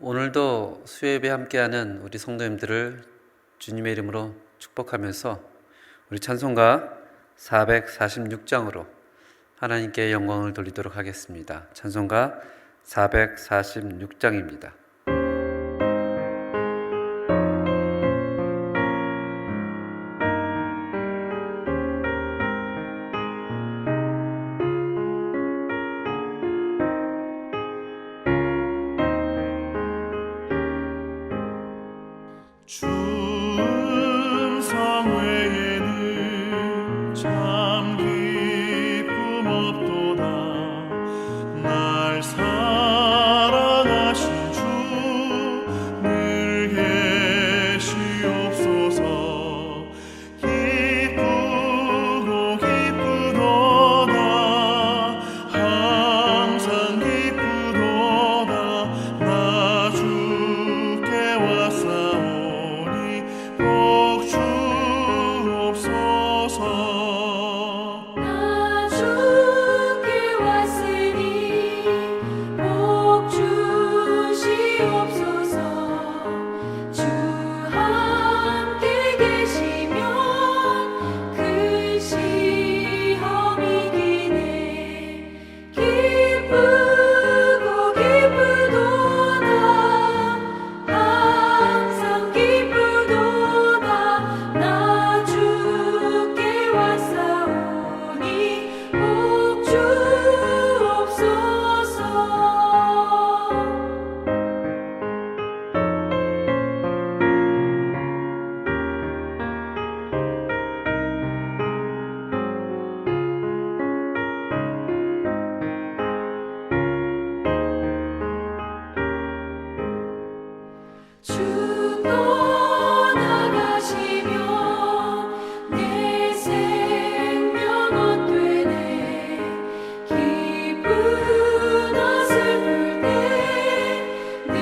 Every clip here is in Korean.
오늘도 수요예배 함께하는 우리 성도님들을 주님의 이름으로 축복하면서 우리 찬송가 446장으로 하나님께 영광을 돌리도록 하겠습니다. 찬송가 446장입니다. 충성 외에는 참 기쁨 없도다. 날 사랑하신 주 늘 계시옵소서. 기쁘고 기쁘도다. 항상 기쁘도다. 나 주께 왔사오니 복 주옵소서. 나 주께 왔으니 복 주시옵소서. 주 함께 계시면 그 시험이 기네. 기쁘고 기쁘도다. 항상 기쁘도다. 나 주께 왔사오니 복 주옵소서. 주 떠나가시면 내 생명 헛되네. 기쁘나 슬플 때 늘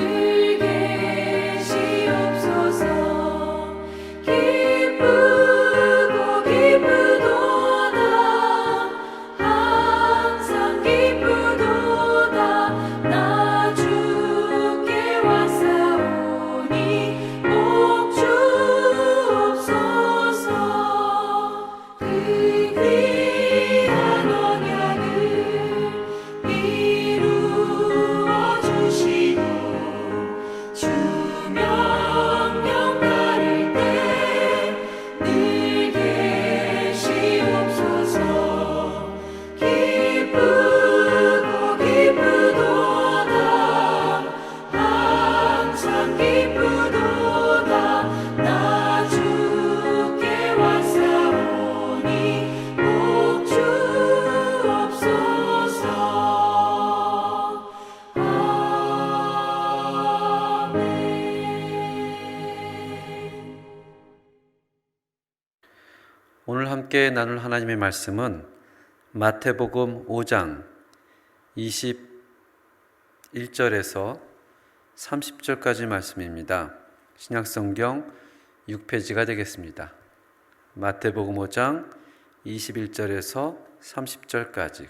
계시옵소서. 기쁘고 기쁘도다. 항상 기쁘도다. 나 주께 왔사오니 복 주옵소서. 그 귀한 언약을 이루어 주시고 주 명령 따를 때 늘 계시옵소서. 기쁘고 기쁘도다. 항상 기쁘도다. 나 주께 왔사오니 복 주옵소서. 아멘. 오늘 함께 나눌 하나님의 말씀은 마태복음 5장 21절에서 30절까지 말씀입니다. 신약성경 6페이지가 되겠습니다. 마태복음 5장 21절에서 30절까지.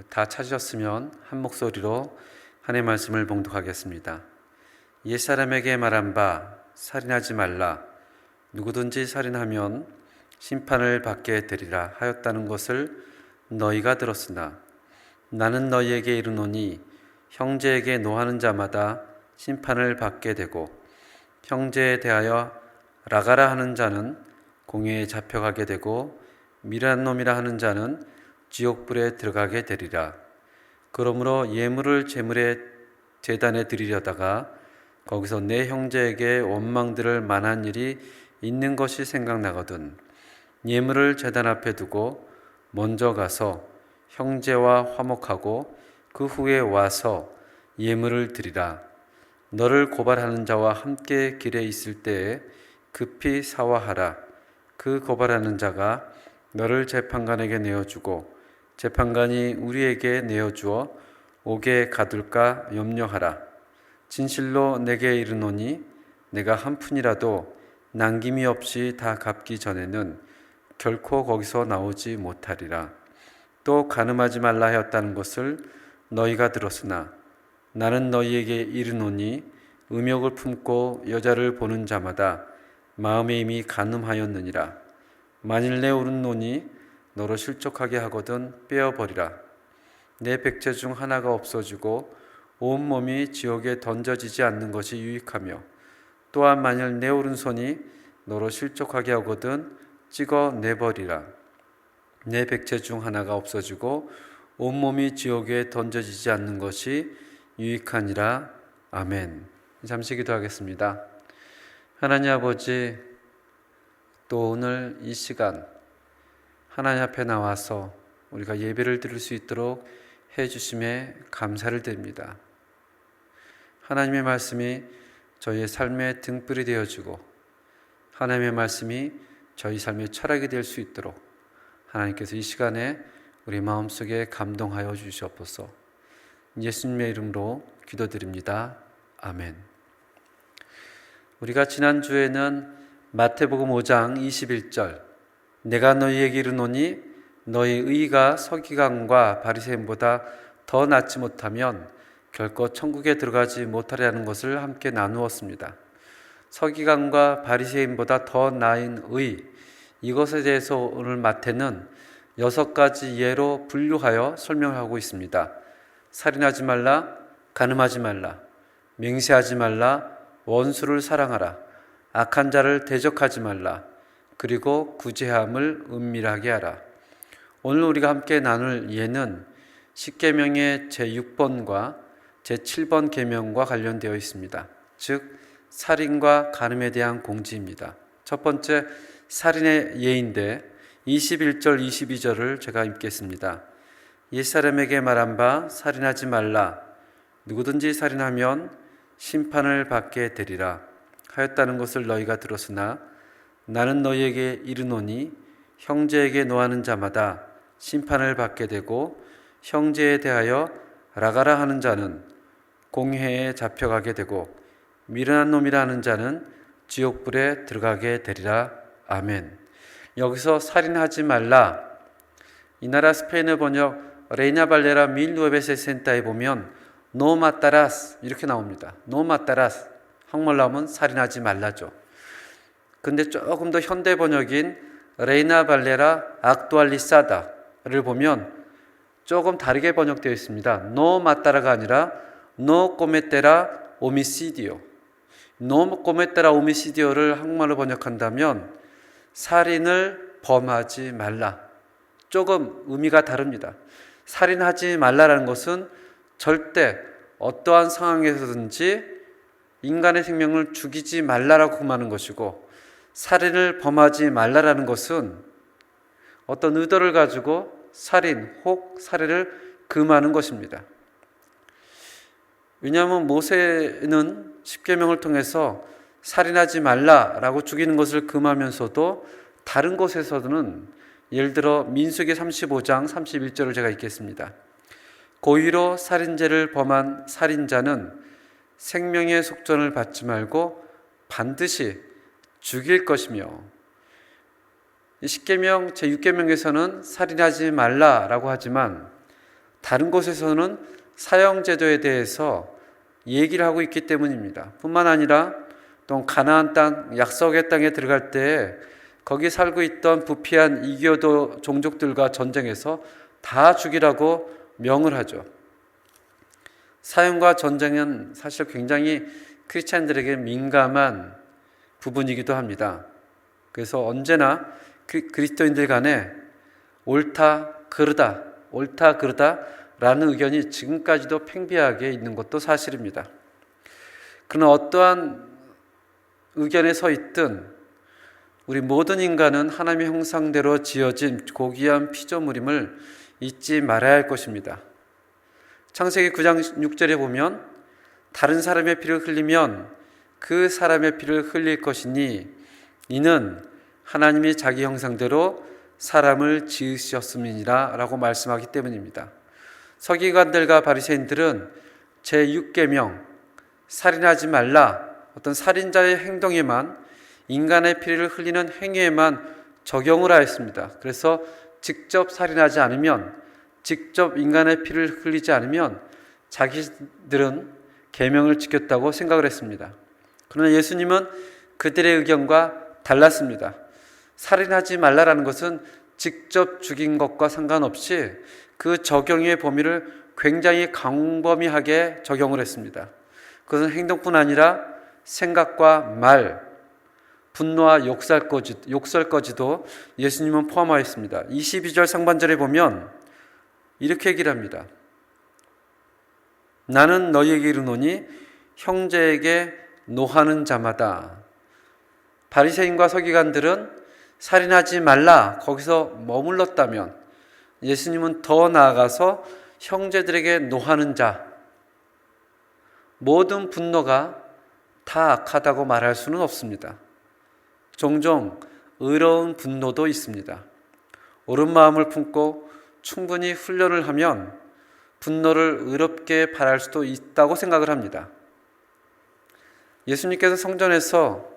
다 찾으셨으면 한 목소리로 하나님의 말씀을 봉독하겠습니다. 옛사람에게 말한 바 살인하지 말라. 누구든지 살인하면 심판을 받게 되리라 하였다는 것을 너희가 들었으나 나는 너희에게 이르노니 형제에게 노하는 자마다 심판을 받게 되고 형제에 대하여 라가라 하는 자는 공회에 잡혀가게 되고 미란 놈이라 하는 자는 지옥불에 들어가게 되리라. 그러므로 예물을 제물의 제단에 드리려다가 거기서 내 형제에게 원망 들을 만한 일이 있는 것이 생각나거든 예물을 제단 앞에 두고 먼저 가서 형제와 화목하고 그 후에 와서 예물을 드리라. 너를 고발하는 자와 함께 길에 있을 때에 급히 사화하라. 그 고발하는 자가 너를 재판관에게 내어주고 재판관이 우리에게 내어주어 옥에 가둘까 염려하라. 진실로 내게 이르노니 내가 한 푼이라도 남김이 없이 다 갚기 전에는 결코 거기서 나오지 못하리라. 또 간음하지 말라 하였다는 것을 너희가 들었으나 나는 너희에게 이르노니 음욕을 품고 여자를 보는 자마다 마음에 이미 간음하였느니라. 만일 내 오른논이 너로 실족하게 하거든 빼어버리라. 내 백제 중 하나가 없어지고 온몸이 지옥에 던져지지 않는 것이 유익하며, 또한 만일 내 오른손이 너로 실족하게 하거든 찍어 내버리라. 내 백제 중 하나가 없어지고 온몸이 지옥에 던져지지 않는 것이 유익하니라. 아멘. 잠시 기도하겠습니다. 하나님 아버지, 또 오늘 이 시간 하나님 앞에 나와서 우리가 예배를 드릴 수 있도록 해주심에 감사를 드립니다. 하나님의 말씀이 저희의 삶의 등불이 되어주고 하나님의 말씀이 저희 삶의 철학이 될 수 있도록 하나님께서 이 시간에 우리 마음속에 감동하여 주시옵소서. 예수님의 이름으로 기도드립니다. 아멘. 우리가 지난주에는 마태복음 5장 21절 내가 너희에게 이르노니 너희 의가 서기관과 바리새인보다 더 낫지 못하면 결코 천국에 들어가지 못하리라는 것을 함께 나누었습니다. 서기관과 바리새인보다 더 나은 의, 이것에 대해서 오늘 마태는 6가지 예로 분류하여 설명하고 있습니다. 살인하지 말라, 간음하지 말라, 맹세하지 말라, 원수를 사랑하라, 악한 자를 대적하지 말라, 그리고 구제함을 은밀하게 하라. 오늘 우리가 함께 나눌 예는 십계명의 제6번과 제7번 계명과 관련되어 있습니다. 즉 살인과 간음에 대한 공지입니다. 첫 번째 살인의 예인데 21절 22절을 제가 읽겠습니다. 옛사람에게 말한 바 살인하지 말라. 누구든지 살인하면 심판을 받게 되리라 하였다는 것을 너희가 들었으나 나는 너희에게 이르노니 형제에게 노하는 자마다 심판을 받게 되고 형제에 대하여 라가라 하는 자는 공회에 잡혀가게 되고 미련한 놈이라 하는 자는 지옥불에 들어가게 되리라. 아멘. 여기서 살인하지 말라, 이 나라 스페인어 번역 레이나 발레라 밀 누에베세 센타에 보면 노 마따라스 이렇게 나옵니다. 노 마따라스, 한국말로 하면 살인하지 말라죠. 근데 조금 더 현대 번역인 레이나 발레라 악두알리사다를 보면 조금 다르게 번역되어 있습니다. 노 마따라가 아니라 노 코메테라 오미시디오. 노 코메테라 오미시디오를 한국말로 번역한다면 살인을 범하지 말라. 조금 의미가 다릅니다. 살인하지 말라라는 것은 절대 어떠한 상황에서든지 인간의 생명을 죽이지 말라라고 금하는 것이고, 살인을 범하지 말라라는 것은 어떤 의도를 가지고 살인 혹 살해를 금하는 것입니다. 왜냐하면 모세는 십계명을 통해서 살인하지 말라라고 죽이는 것을 금하면서도 다른 곳에서는 예를 들어 민수기 35장 31절을 제가 읽겠습니다. 고의로 살인죄를 범한 살인자는 생명의 속전을 받지 말고 반드시 죽일 것이며, 십계명 제6계명에서는 살인하지 말라라고 하지만 다른 곳에서는 사형제도에 대해서 얘기를 하고 있기 때문입니다. 뿐만 아니라 또 가나안 땅, 약속의 땅에 들어갈 때 거기 살고 있던 부패한 이교도 종족들과 전쟁에서 다 죽이라고 명을 하죠. 사형과 전쟁은 사실 굉장히 크리스찬들에게 민감한 부분이기도 합니다. 그래서 언제나 그리스도인들 간에 옳다 그르다 라는 의견이 지금까지도 팽배하게 있는 것도 사실입니다. 그러나 어떠한 의견에 서 있든 우리 모든 인간은 하나님의 형상대로 지어진 고귀한 피조물임을 잊지 말아야 할 것입니다. 창세기 9장 6절에 보면 다른 사람의 피를 흘리면 그 사람의 피를 흘릴 것이니 이는 하나님이 자기 형상대로 사람을 지으셨음이니라 라고 말씀하기 때문입니다. 서기관들과 바리새인들은 제6계명 살인하지 말라, 어떤 살인자의 행동에만, 인간의 피를 흘리는 행위에만 적용을 하였습니다. 그래서 직접 살인하지 않으면, 직접 인간의 피를 흘리지 않으면 자기들은 계명을 지켰다고 생각을 했습니다. 그러나 예수님은 그들의 의견과 달랐습니다. 살인하지 말라라는 것은 직접 죽인 것과 상관없이 그 적용의 범위를 굉장히 광범위하게 적용을 했습니다. 그것은 행동뿐 아니라 생각과 말, 분노와 욕설까지도 예수님은 포함하였습니다. 22절 상반절에 보면 이렇게 얘기를 합니다. 나는 너희에게 이르노니 형제에게 노하는 자마다. 바리새인과 서기관들은 살인하지 말라 거기서 머물렀다면 예수님은 더 나아가서 형제들에게 노하는 자, 모든 분노가 다 악하다고 말할 수는 없습니다. 종종 의로운 분노도 있습니다. 옳은 마음을 품고 충분히 훈련을 하면 분노를 의롭게 발할 수도 있다고 생각을 합니다. 예수님께서 성전에서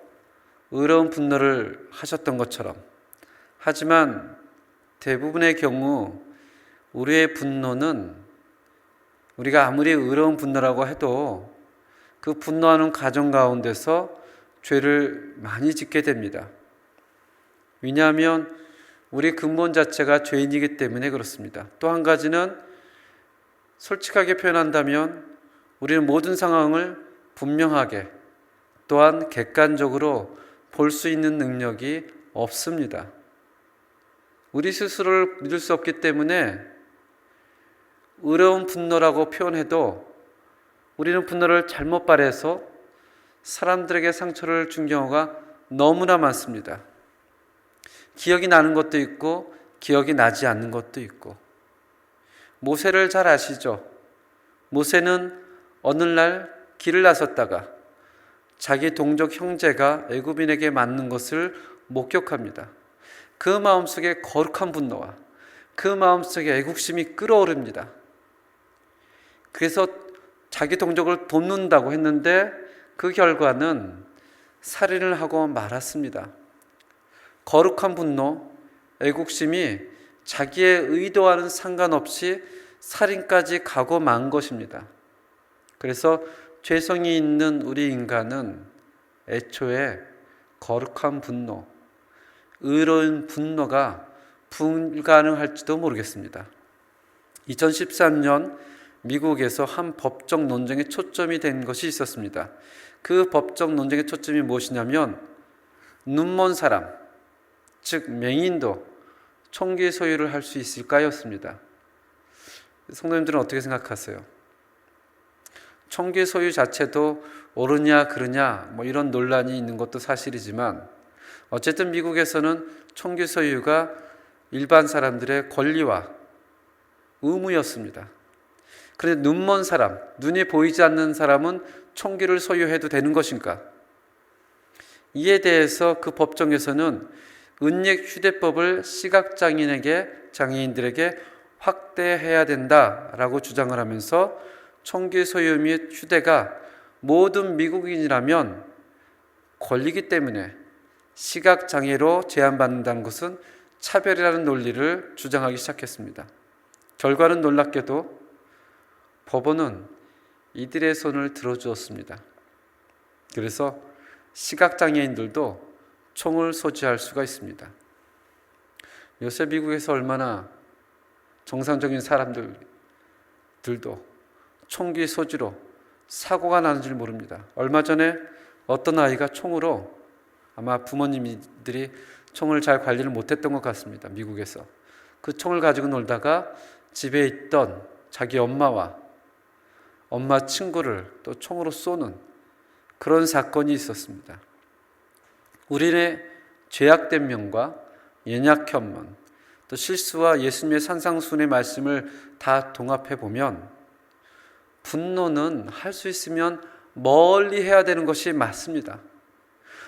의로운 분노를 하셨던 것처럼, 하지만 대부분의 경우 우리의 분노는 우리가 아무리 의로운 분노라고 해도 그 분노하는 과정 가운데서 죄를 많이 짓게 됩니다. 왜냐하면 우리 근본 자체가 죄인이기 때문에 그렇습니다. 또 한 가지는 솔직하게 표현한다면 우리는 모든 상황을 분명하게 또한 객관적으로 볼 수 있는 능력이 없습니다. 우리 스스로를 믿을 수 없기 때문에 의로운 분노라고 표현해도 우리는 분노를 잘못 발해서 사람들에게 상처를 준 경우가 너무나 많습니다. 기억이 나는 것도 있고 기억이 나지 않는 것도 있고. 모세를 잘 아시죠? 모세는 어느 날 길을 나섰다가 자기 동족 형제가 애굽인에게 맞는 것을 목격합니다. 그 마음속에 거룩한 분노와 그 마음속에 애국심이 끓어오릅니다. 그래서 자기 동족을 돕는다고 했는데 그 결과는 살인을 하고 말았습니다. 거룩한 분노, 애국심이 자기의 의도와는 상관없이 살인까지 가고 만 것입니다. 그래서 죄성이 있는 우리 인간은 애초에 거룩한 분노, 의로운 분노가 불가능할지도 모르겠습니다. 2013년 미국에서 한 법적 논쟁에 초점이 된 것이 있었습니다. 그 법적 논쟁의 초점이 무엇이냐면 눈먼 사람, 즉 맹인도 총기 소유를 할 수 있을까였습니다. 성도님들은 어떻게 생각하세요? 총기 소유 자체도 옳으냐 그르냐 이런 논란이 있는 것도 사실이지만 어쨌든 미국에서는 총기 소유가 일반 사람들의 권리와 의무였습니다. 그런데 눈먼 사람, 눈이 보이지 않는 사람은 총기를 소유해도 되는 것인가? 이에 대해서 그 법정에서는 은닉 휴대법을 장애인들에게 확대해야 된다라고 주장을 하면서 총기 소유 및 휴대가 모든 미국인이라면 권리이기 때문에 시각장애로 제한받는다는 것은 차별이라는 논리를 주장하기 시작했습니다. 결과는 놀랍게도 법원은 이들의 손을 들어주었습니다. 그래서 시각장애인들도 총을 소지할 수가 있습니다. 요새 미국에서 얼마나 정상적인 사람들도 총기 소지로 사고가 나는지 모릅니다. 얼마 전에 어떤 아이가 총으로, 아마 부모님들이 총을 잘 관리를 못했던 것 같습니다. 미국에서 그 총을 가지고 놀다가 집에 있던 자기 엄마와 엄마 친구를 또 총으로 쏘는 그런 사건이 있었습니다. 우리의 죄악된 면과 연약한 면, 또 실수와 예수님의 산상순의 말씀을 다 동합해 보면 분노는 할 수 있으면 멀리 해야 되는 것이 맞습니다.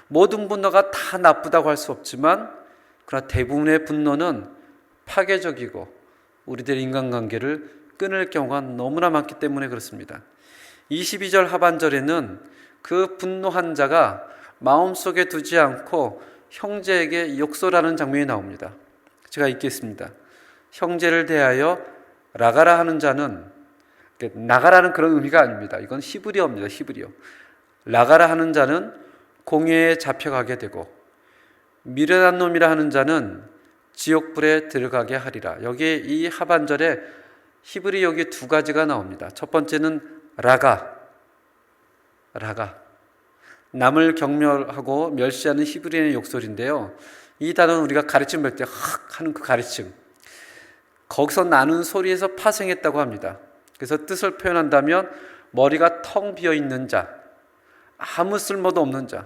모든 분노가 다 나쁘다고 할 수 없지만 그러나 대부분의 분노는 파괴적이고 우리들의 인간관계를 끊을 경우가 너무나 많기 때문에 그렇습니다. 22절 하반절에는 그 분노한 자가 마음속에 두지 않고 형제에게 욕설하는 장면이 나옵니다. 제가 읽겠습니다. 형제를 대하여 라가라 하는 자는 나가라는 그런 의미가 아닙니다. 이건 히브리어입니다. 히브리어. 나가라 하는 자는 공회에 잡혀가게 되고 미련한 놈이라 하는 자는 지옥불에 들어가게 하리라. 여기에 이 하반절에 히브리 여기 두 가지가 나옵니다. 첫 번째는 라가. 남을 경멸하고 멸시하는 히브리인의 욕설인데요. 이 단어는 우리가 가르침 볼 때 하는 그 가르침. 거기서 나는 소리에서 파생했다고 합니다. 그래서 뜻을 표현한다면 머리가 텅 비어 있는 자, 아무 쓸모도 없는 자,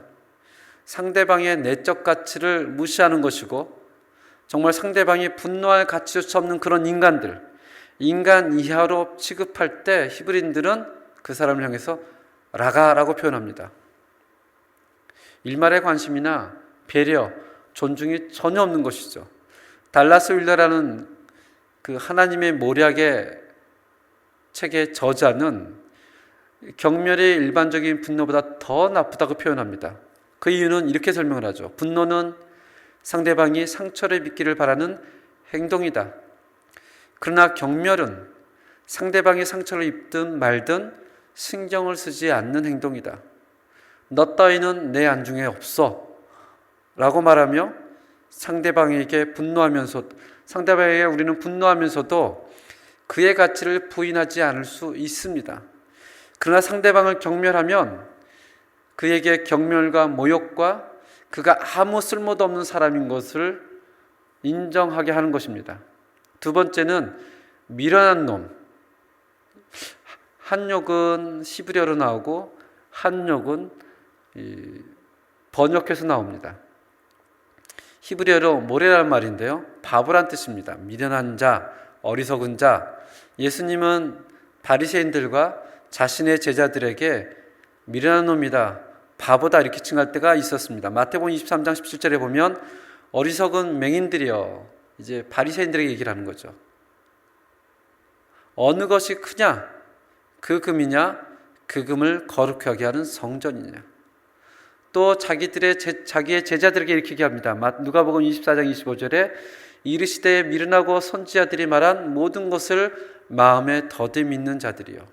상대방의 내적 가치를 무시하는 것이고 정말 상대방이 분노할 가치조차 없는 그런 인간들, 인간 이하로 취급할 때 히브리인들은 그 사람을 향해서 라가라고 표현합니다. 일말의 관심이나 배려, 존중이 전혀 없는 것이죠. 달라스 윌러라는 그 하나님의 모략의 책의 저자는 경멸이 일반적인 분노보다 더 나쁘다고 표현합니다. 그 이유는 이렇게 설명을 하죠. 분노는 상대방이 상처를 입기를 바라는 행동이다. 그러나 경멸은 상대방이 상처를 입든 말든 신경을 쓰지 않는 행동이다. 너 따위는 내 안중에 없어 라고 말하며 상대방에게 우리는 분노하면서도 그의 가치를 부인하지 않을 수 있습니다. 그러나 상대방을 경멸하면 그에게 경멸과 모욕과 그가 아무 쓸모도 없는 사람인 것을 인정하게 하는 것입니다. 두 번째는 미련한 놈. 한욕은 히브리어로 나오고 한욕은 번역해서 나옵니다. 히브리어로 모래라는 말인데요. 바보란 뜻입니다. 미련한 자, 어리석은 자. 예수님은 바리새인들과 자신의 제자들에게 미련한 놈이다, 바보다 이렇게 칭할 때가 있었습니다. 마태복음 23장 17절에 보면 어리석은 맹인들이여, 이제 바리새인들에게 얘기를 하는 거죠. 어느 것이 크냐? 그 금이냐? 그 금을 거룩하게 하는 성전이냐? 또 자기의 제자들에게 이렇게 얘기합니다. 누가복음 24장 25절에 이르시되 미련하고 선지자들이 말한 모든 것을 마음에 더디 믿는 자들이요.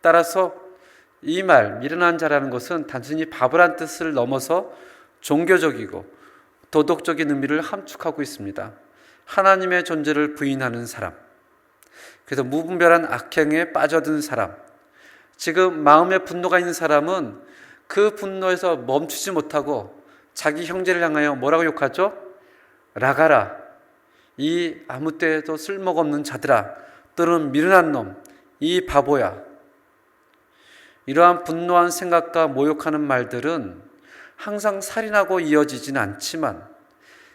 따라서 이 말 미련한 자라는 것은 단순히 바보란 뜻을 넘어서 종교적이고 도덕적인 의미를 함축하고 있습니다. 하나님의 존재를 부인하는 사람, 그래서 무분별한 악행에 빠져든 사람, 지금 마음에 분노가 있는 사람은 그 분노에서 멈추지 못하고 자기 형제를 향하여 뭐라고 욕하죠? 라가라, 이 아무 때에도 쓸모가 없는 자들아, 또는 미련한 놈, 이 바보야. 이러한 분노한 생각과 모욕하는 말들은 항상 살인하고 이어지진 않지만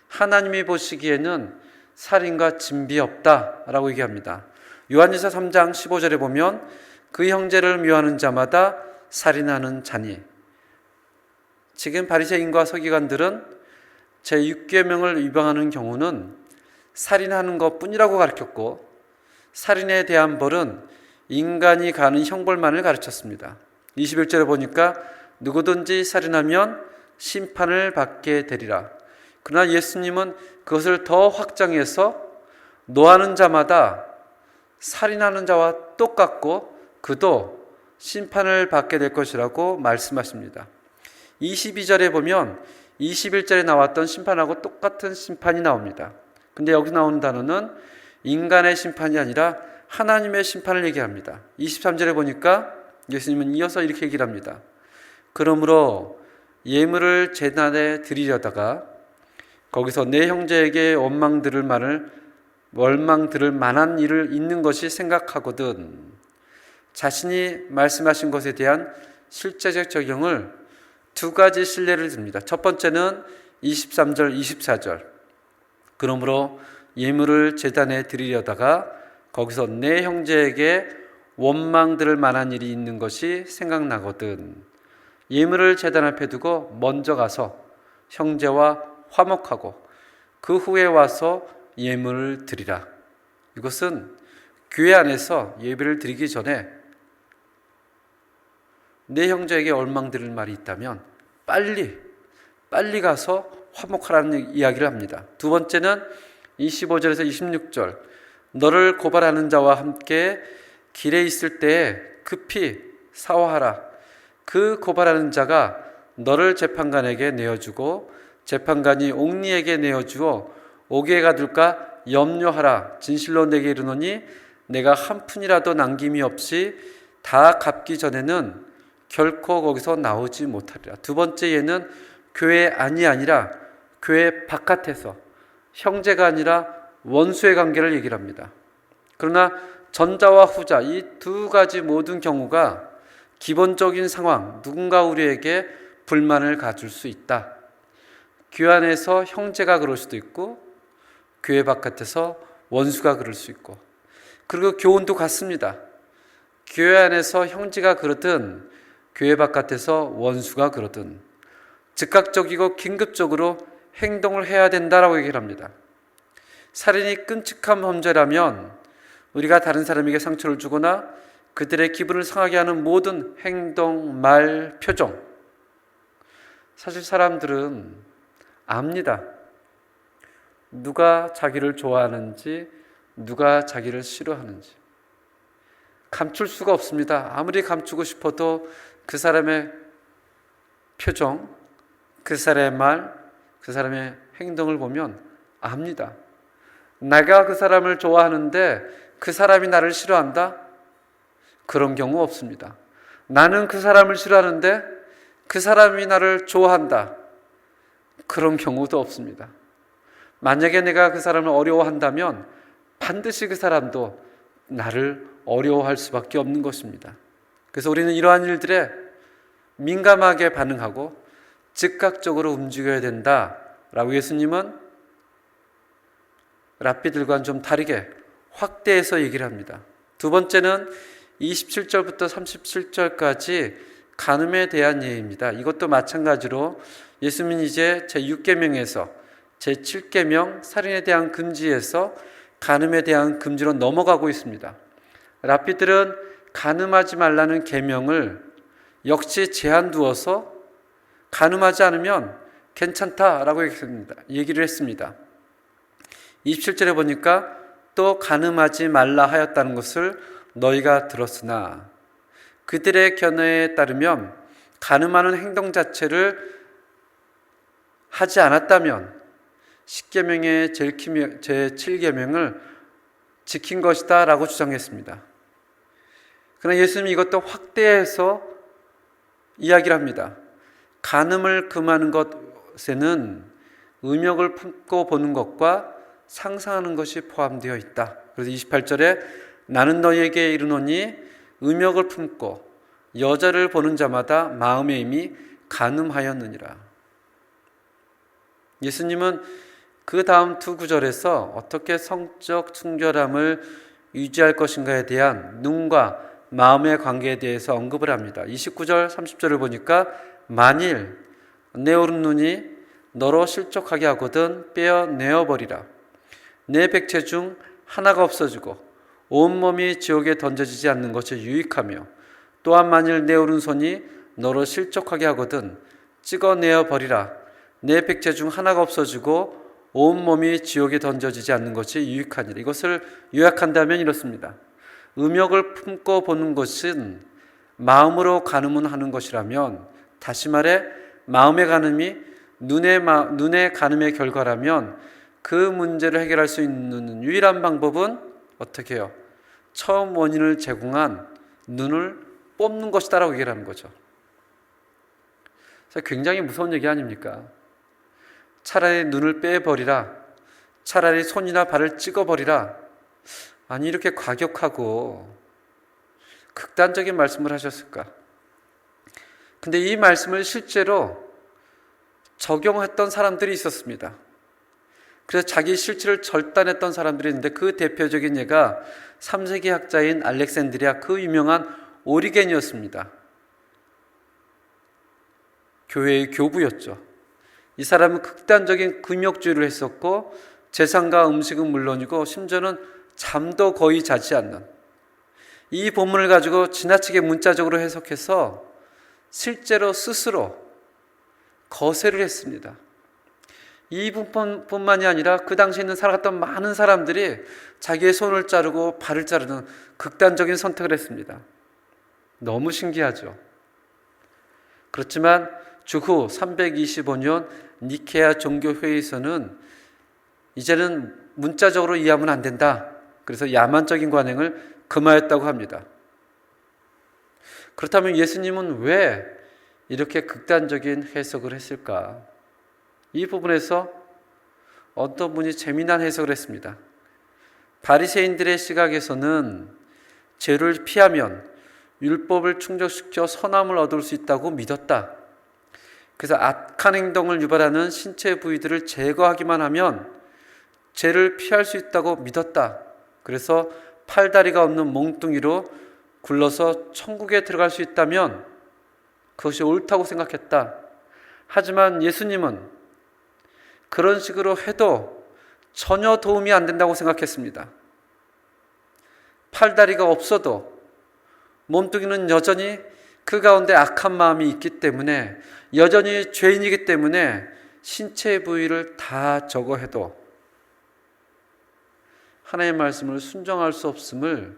하나님이 보시기에는 살인과 진비 없다라고 얘기합니다. 요한일서 3장 15절에 보면 그 형제를 미워하는 자마다 살인하는 자니. 지금 바리새인과 서기관들은 제6계명을 위반하는 경우는 살인하는 것뿐이라고 가르쳤고 살인에 대한 벌은 인간이 가는 형벌만을 가르쳤습니다. 21절에 보니까 누구든지 살인하면 심판을 받게 되리라. 그러나 예수님은 그것을 더 확장해서 노하는 자마다 살인하는 자와 똑같고 그도 심판을 받게 될 것이라고 말씀하십니다. 22절에 보면 21절에 나왔던 심판하고 똑같은 심판이 나옵니다. 근데 여기 나오는 단어는 인간의 심판이 아니라 하나님의 심판을 얘기합니다. 23절에 보니까 예수님은 이어서 이렇게 얘기를 합니다. 그러므로 예물을 제단에 드리려다가 거기서 내 형제에게 원망 들을 만한 일을 있는 것이 생각하거든. 자신이 말씀하신 것에 대한 실제적 적용을 두 가지 신뢰를 듭니다. 첫 번째는 23절, 24절. 그러므로 예물을 제단에 드리려다가 거기서 내 형제에게 원망 들을 만한 일이 있는 것이 생각나거든. 예물을 제단 앞에 두고 먼저 가서 형제와 화목하고 그 후에 와서 예물을 드리라. 이것은 교회 안에서 예배를 드리기 전에 내 형제에게 원망 들을 말이 있다면 빨리 가서 화목하라는 이야기를 합니다. 두 번째는 25절에서 26절. 너를 고발하는 자와 함께 길에 있을 때에 급히 사화하라. 그 고발하는 자가 너를 재판관에게 내어주고 재판관이 옥리에게 내어주어 옥에 가둘까 염려하라. 진실로 내게 이르노니 내가 한 푼이라도 남김이 없이 다 갚기 전에는 결코 거기서 나오지 못하리라. 두 번째 예는 교회 안이 아니라 교회 바깥에서 형제가 아니라 원수의 관계를 얘기를 합니다. 그러나 전자와 후자 이 두 가지 모든 경우가 기본적인 상황, 누군가 우리에게 불만을 가질 수 있다. 교회 안에서 형제가 그럴 수도 있고 교회 바깥에서 원수가 그럴 수 있고, 그리고 교훈도 같습니다. 교회 안에서 형제가 그러든 교회 바깥에서 원수가 그러든 즉각적이고 긴급적으로 행동을 해야 된다라고 얘기를 합니다. 살인이 끔찍한 범죄라면 우리가 다른 사람에게 상처를 주거나 그들의 기분을 상하게 하는 모든 행동, 말, 표정, 사실 사람들은 압니다. 누가 자기를 좋아하는지, 누가 자기를 싫어하는지 감출 수가 없습니다. 아무리 감추고 싶어도 그 사람의 표정, 그 사람의 말, 그 사람의 행동을 보면 압니다. 내가 그 사람을 좋아하는데 그 사람이 나를 싫어한다? 그런 경우 없습니다. 나는 그 사람을 싫어하는데 그 사람이 나를 좋아한다? 그런 경우도 없습니다. 만약에 내가 그 사람을 어려워한다면 반드시 그 사람도 나를 어려워할 수밖에 없는 것입니다. 그래서 우리는 이러한 일들에 민감하게 반응하고 즉각적으로 움직여야 된다라고 예수님은 랍비들과는 좀 다르게 확대해서 얘기를 합니다. 두 번째는 27절부터 37절까지 간음에 대한 예입니다. 이것도 마찬가지로 예수님은 이제 제6계명에서 제7계명 살인에 대한 금지에서 간음에 대한 금지로 넘어가고 있습니다. 랍비들은 간음하지 말라는 계명을 역시 제한 두어서 간음하지 않으면 괜찮다라고 얘기를 했습니다. 27절에 보니까 또 간음하지 말라 하였다는 것을 너희가 들었으나 그들의 견해에 따르면 간음하는 행동 자체를 하지 않았다면 10계명의 제7계명을 지킨 것이다 라고 주장했습니다. 그러나 예수님이 이것도 확대해서 이야기를 합니다. 간음을 금하는 것에는 음욕을 품고 보는 것과 상상하는 것이 포함되어 있다. 그래서 28절에 나는 너희에게 이르노니 음욕을 품고 여자를 보는 자마다 마음에 이미 간음하였느니라. 예수님은 그 다음 두 구절에서 어떻게 성적 순결함을 유지할 것인가에 대한 눈과 마음의 관계에 대해서 언급을 합니다. 29절 30절을 보니까 만일 내 오른 눈이 너로 실족하게 하거든 빼어내어버리라. 내 백체 중 하나가 없어지고 온몸이 지옥에 던져지지 않는 것이 유익하며 또한 만일 내 오른손이 너로 실족하게 하거든 찍어내어버리라. 내 백체 중 하나가 없어지고 온몸이 지옥에 던져지지 않는 것이 유익하니라. 이것을 요약한다면 이렇습니다. 음욕을 품고 보는 것은 마음으로 간음은 하는 것이라면, 다시 말해 마음의 간음이 눈의 간음의 결과라면 그 문제를 해결할 수 있는 유일한 방법은 어떻게 해요? 처음 원인을 제공한 눈을 뽑는 것이다라고 얘기를 하는 거죠. 굉장히 무서운 얘기 아닙니까? 차라리 눈을 빼버리라, 차라리 손이나 발을 찍어버리라. 아니 이렇게 과격하고 극단적인 말씀을 하셨을까? 근데 이 말씀을 실제로 적용했던 사람들이 있었습니다. 그래서 자기 실체를 절단했던 사람들이 있는데 그 대표적인 예가 3세기 학자인 알렉산드리아 그 유명한 오리겐이었습니다. 교회의 교부였죠. 이 사람은 극단적인 금욕주의를 했었고 재산과 음식은 물론이고 심지어는 잠도 거의 자지 않는, 이 본문을 가지고 지나치게 문자적으로 해석해서 실제로 스스로 거세를 했습니다. 이분뿐만이 아니라 그 당시에 있는 살아갔던 많은 사람들이 자기의 손을 자르고 발을 자르는 극단적인 선택을 했습니다. 너무 신기하죠. 그렇지만 주후 325년 니케아 종교회의에서는 이제는 문자적으로 이해하면 안 된다. 그래서 야만적인 관행을 금하였다고 합니다. 그렇다면 예수님은 왜 이렇게 극단적인 해석을 했을까? 이 부분에서 어떤 분이 재미난 해석을 했습니다. 바리새인들의 시각에서는 죄를 피하면 율법을 충족시켜 선함을 얻을 수 있다고 믿었다. 그래서 악한 행동을 유발하는 신체 부위들을 제거하기만 하면 죄를 피할 수 있다고 믿었다. 그래서 팔다리가 없는 몽뚱이로 굴러서 천국에 들어갈 수 있다면 그것이 옳다고 생각했다. 하지만 예수님은 그런 식으로 해도 전혀 도움이 안 된다고 생각했습니다. 팔다리가 없어도 몸뚱이는 여전히 그 가운데 악한 마음이 있기 때문에, 여전히 죄인이기 때문에 신체 부위를 다 제거해도 하나님의 말씀을 순종할 수 없음을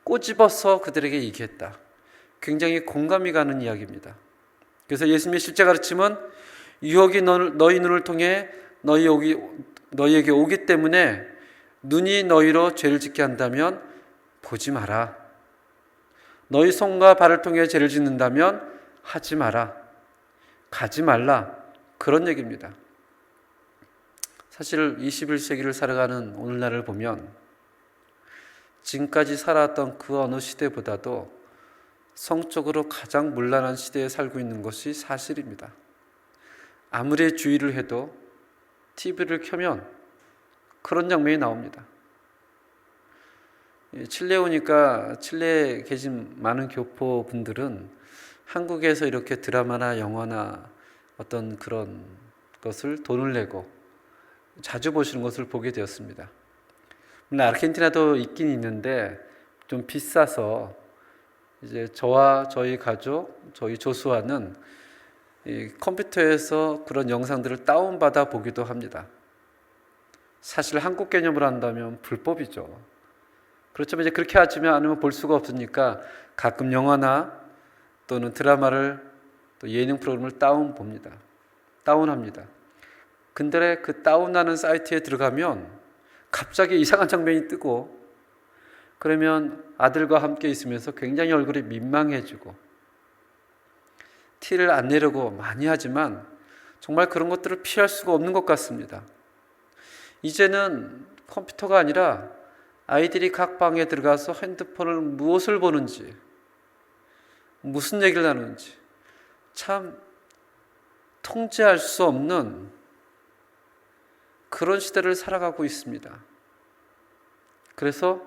꼬집어서 그들에게 얘기했다. 굉장히 공감이 가는 이야기입니다. 그래서 예수님의 실제 가르침은 유혹이 너희 눈을 통해 너희에게 오기 때문에 눈이 너희로 죄를 짓게 한다면 보지 마라. 너희 손과 발을 통해 죄를 짓는다면 하지 마라. 가지 말라. 그런 얘기입니다. 사실 21세기를 살아가는 오늘날을 보면 지금까지 살아왔던 그 어느 시대보다도 성적으로 가장 문란한 시대에 살고 있는 것이 사실입니다. 아무리 주의를 해도 TV를 켜면 그런 장면이 나옵니다. 칠레에 오니까 칠레에 계신 많은 교포 분들은 한국에서 이렇게 드라마나 영화나 어떤 그런 것을 돈을 내고 자주 보시는 것을 보게 되었습니다. 물론 아르헨티나도 있긴 있는데 좀 비싸서 이제 저와 저희 가족, 저희 조수와는 이 컴퓨터에서 그런 영상들을 다운받아 보기도 합니다. 사실 한국 개념으로 한다면 불법이죠. 그렇지만 이제 그렇게 하지만 않으면 볼 수가 없으니까 가끔 영화나 또는 드라마를 또 예능 프로그램을 다운합니다. 근데 그 다운하는 사이트에 들어가면 갑자기 이상한 장면이 뜨고, 그러면 아들과 함께 있으면서 굉장히 얼굴이 민망해지고 티를 안 내려고 많이 하지만 정말 그런 것들을 피할 수가 없는 것 같습니다. 이제는 컴퓨터가 아니라 아이들이 각 방에 들어가서 핸드폰을 무엇을 보는지, 무슨 얘기를 나누는지 참 통제할 수 없는 그런 시대를 살아가고 있습니다. 그래서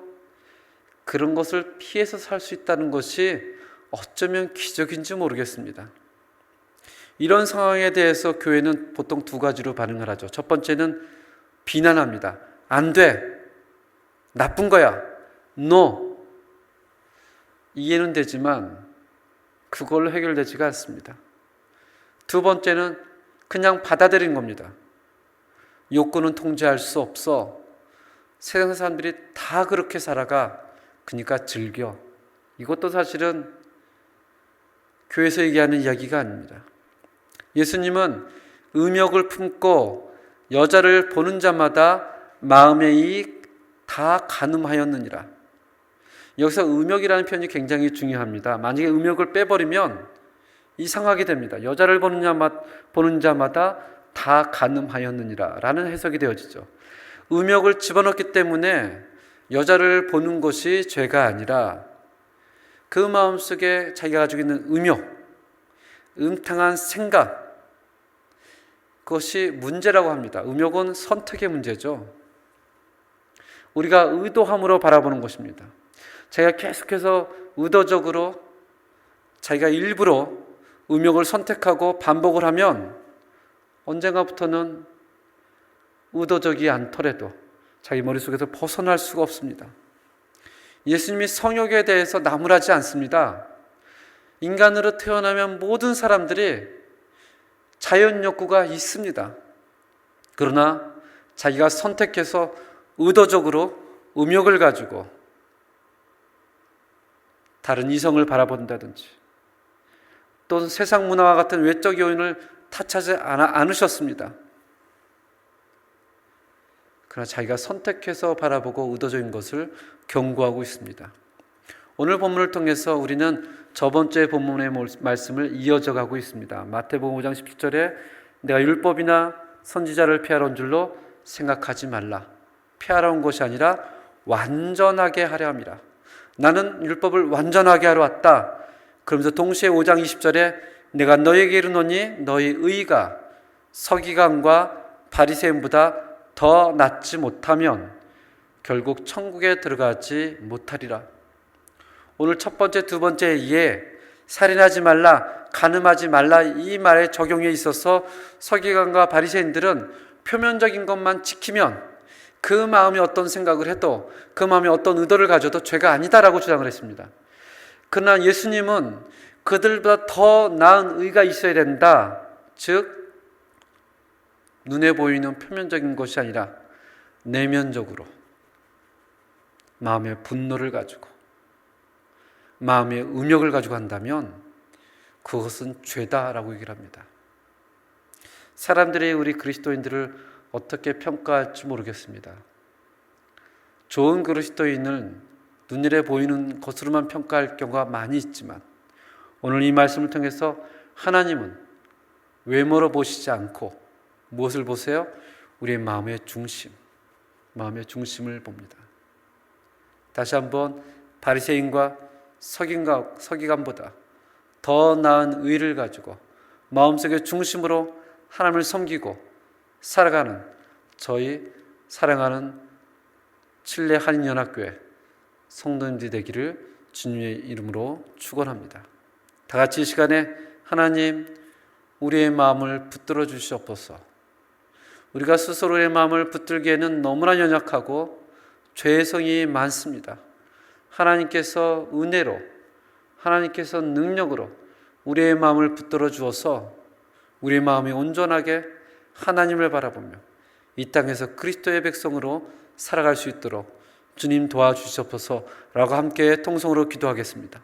그런 것을 피해서 살 수 있다는 것이 어쩌면 기적인지 모르겠습니다. 이런 상황에 대해서 교회는 보통 두 가지로 반응을 하죠. 첫 번째는 비난합니다. 안 돼. 나쁜 거야. No. 이해는 되지만 그걸로 해결되지가 않습니다. 두 번째는 그냥 받아들인 겁니다. 욕구는 통제할 수 없어. 세상 사람들이 다 그렇게 살아가. 그러니까 즐겨. 이것도 사실은 교회에서 얘기하는 이야기가 아닙니다. 예수님은 음욕을 품고 여자를 보는 자마다 마음의 이익 다 간음하였느니라. 여기서 음욕이라는 표현이 굉장히 중요합니다. 만약에 음욕을 빼버리면 이상하게 됩니다. 여자를 보는 자마다 다 간음하였느니라 라는 해석이 되어지죠. 음욕을 집어넣기 때문에 여자를 보는 것이 죄가 아니라 그 마음속에 자기가 가지고 있는 음욕, 음탕한 생각, 그것이 문제라고 합니다. 음욕은 선택의 문제죠. 우리가 의도함으로 바라보는 것입니다. 자기가 계속해서 의도적으로 자기가 일부러 음욕을 선택하고 반복을 하면 언젠가부터는 의도적이 않더라도 자기 머릿속에서 벗어날 수가 없습니다. 예수님이 성욕에 대해서 나무라지 않습니다. 인간으로 태어나면 모든 사람들이 자연 욕구가 있습니다. 그러나 자기가 선택해서 의도적으로 음욕을 가지고 다른 이성을 바라본다든지 또는 세상 문화와 같은 외적 요인을 탓하지 않으셨습니다. 그러나 자기가 선택해서 바라보고 의도적인 것을 경고하고 있습니다. 오늘 본문을 통해서 우리는 저번 주의 본문의 말씀을 이어져 가고 있습니다. 마태복음 5장 17절에 내가 율법이나 선지자를 피하러 온 줄로 생각하지 말라. 피하러 온 것이 아니라 완전하게 하려 함이라. 나는 율법을 완전하게 하러 왔다. 그러면서 동시에 5장 20절에 내가 너에게 이르노니 너희 의가 서기관과 바리새인보다 더 낫지 못하면 결국 천국에 들어가지 못하리라. 오늘 첫 번째, 두 번째 이에 살인하지 말라, 간음하지 말라 이 말의 적용에 있어서 서기관과 바리새인들은 표면적인 것만 지키면 그 마음이 어떤 생각을 해도 그 마음이 어떤 의도를 가져도 죄가 아니다라고 주장을 했습니다. 그러나 예수님은 그들보다 더 나은 의가 있어야 된다. 즉 눈에 보이는 표면적인 것이 아니라 내면적으로 마음의 분노를 가지고 마음의 음욕을 가지고 한다면 그것은 죄다라고 얘기를 합니다. 사람들이 우리 그리스도인들을 어떻게 평가할지 모르겠습니다. 좋은 그리스도인을 눈에 보이는 것으로만 평가할 경우가 많이 있지만 오늘 이 말씀을 통해서 하나님은 외모로 보시지 않고 무엇을 보세요? 우리의 마음의 중심, 마음의 중심을 봅니다. 다시 한번 바리새인과 서기관보다 더 나은 의를 가지고 마음속의 중심으로 하나님을 섬기고 살아가는 저희 사랑하는 칠레 한인연합교회 성도님들이 되기를 주님의 이름으로 축원합니다. 다 같이 이 시간에 하나님 우리의 마음을 붙들어 주시옵소서. 우리가 스스로의 마음을 붙들기에는 너무나 연약하고 죄의 성이 많습니다. 하나님께서 은혜로 하나님께서 능력으로 우리의 마음을 붙들어 주어서 우리의 마음이 온전하게 하나님을 바라보며 이 땅에서 그리스도의 백성으로 살아갈 수 있도록 주님 도와주시옵소서라고 함께 통성으로 기도하겠습니다.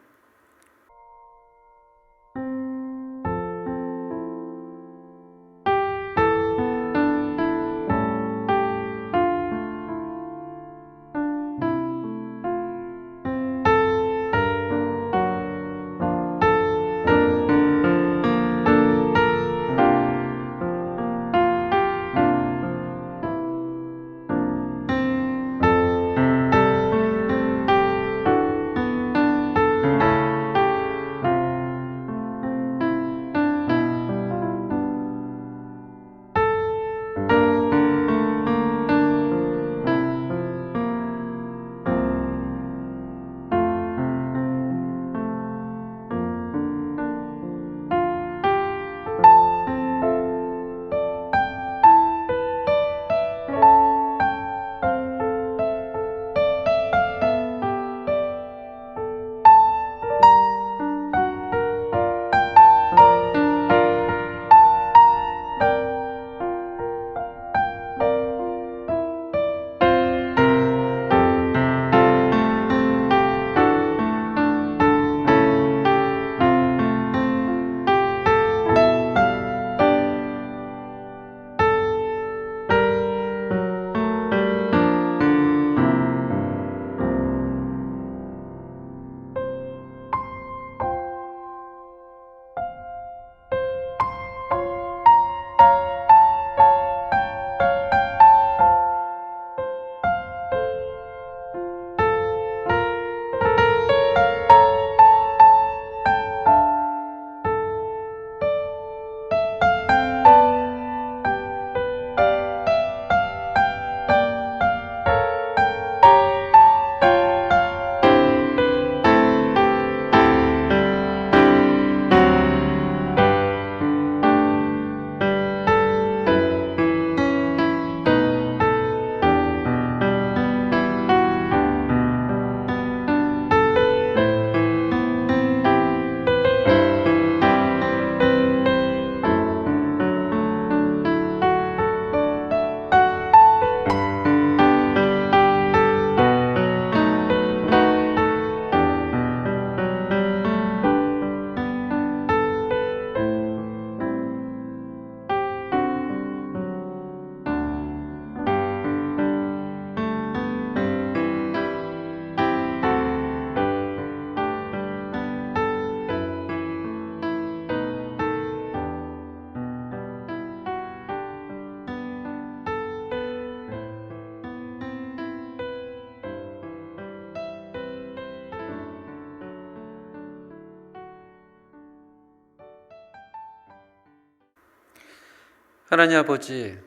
하나님 아버지,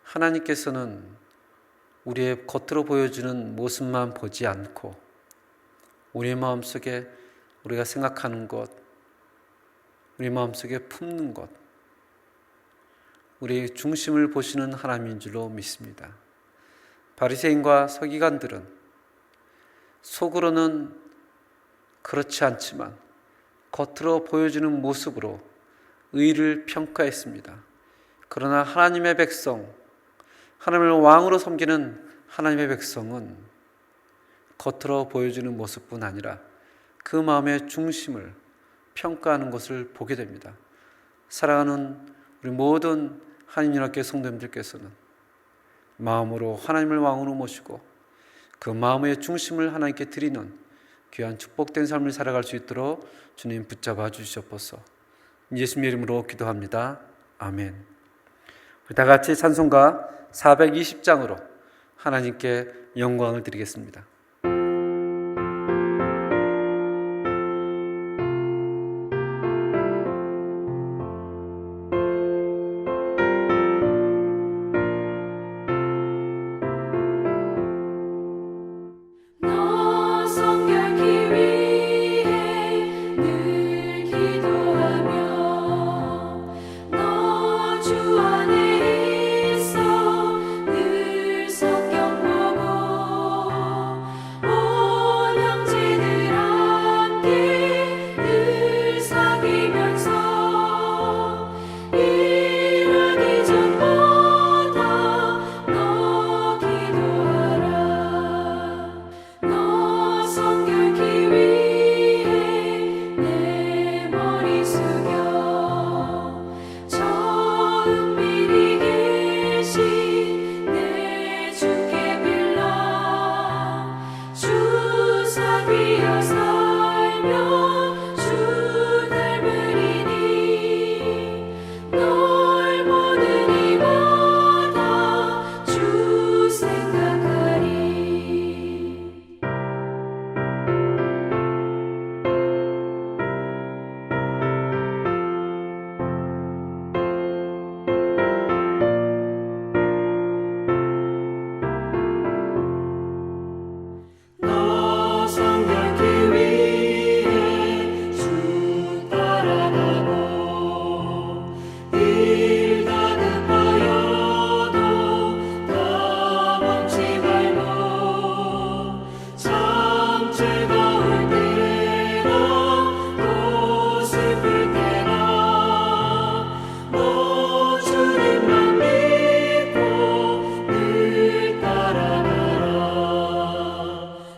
하나님께서는 우리의 겉으로 보여주는 모습만 보지 않고 우리의 마음속에 우리가 생각하는 것, 우리 마음속에 품는 것, 우리의 중심을 보시는 하나님인 줄로 믿습니다. 바리새인과 서기관들은 속으로는 그렇지 않지만 겉으로 보여주는 모습으로 의를 평가했습니다. 그러나 하나님의 백성, 하나님을 왕으로 섬기는 하나님의 백성은 겉으로 보여주는 모습뿐 아니라 그 마음의 중심을 평가하는 것을 보게 됩니다. 사랑하는 우리 모든 한인연합교회 성도님들께서는 마음으로 하나님을 왕으로 모시고 그 마음의 중심을 하나님께 드리는 귀한 축복된 삶을 살아갈 수 있도록 주님 붙잡아 주시옵소서. 예수님의 이름으로 기도합니다. 아멘. 우리 다 같이 찬송가 420장으로 하나님께 영광을 드리겠습니다. 너 성결케 위해 늘 기도하며 너 주 안에 있어 늘 성경 보고 온 형제들 함께 늘 사귀면서 일하기 전보다 너 기도하라. 너 성결케 위해 내 머리 숙여 저 은밀히 계신 내 주께 빌라. 주 사귀어 살면 주 닮으리니 널 보는 이마다 주 생각하리. 너 성결케 위해 주 따라가고 일 다급하여도 다 멈지 말고 참 즐거울 때나 또 슬플 때나 너 주님만 믿고 늘 따라가라.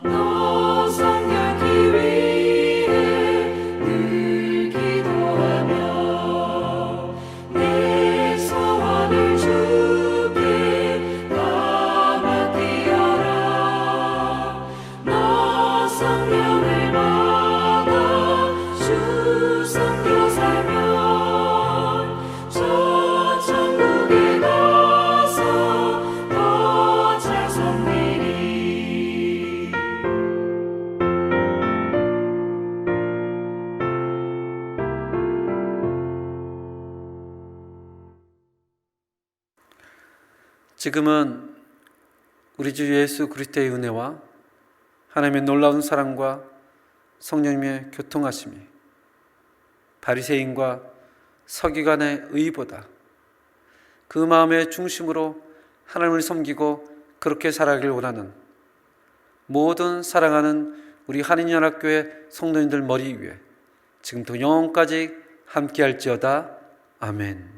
너 성결케 위해 늘 기도하며 내 소원을 주께 다 맡기어라. 너 성령을 받아 주 섬겨 살면 저 천국에 가서 더 잘 섬기리. 지금은 우리 주 예수 그리스도의 은혜와 하나님의 놀라운 사랑과 성령님의 교통하심이 바리새인과 서기관의 의보다 그 마음의 중심으로 하나님을 섬기고 그렇게 살아가길 원하는 모든 사랑하는 우리 한인연합교회 성도님들 머리 위에 지금부터 영원까지 함께할지어다. 아멘.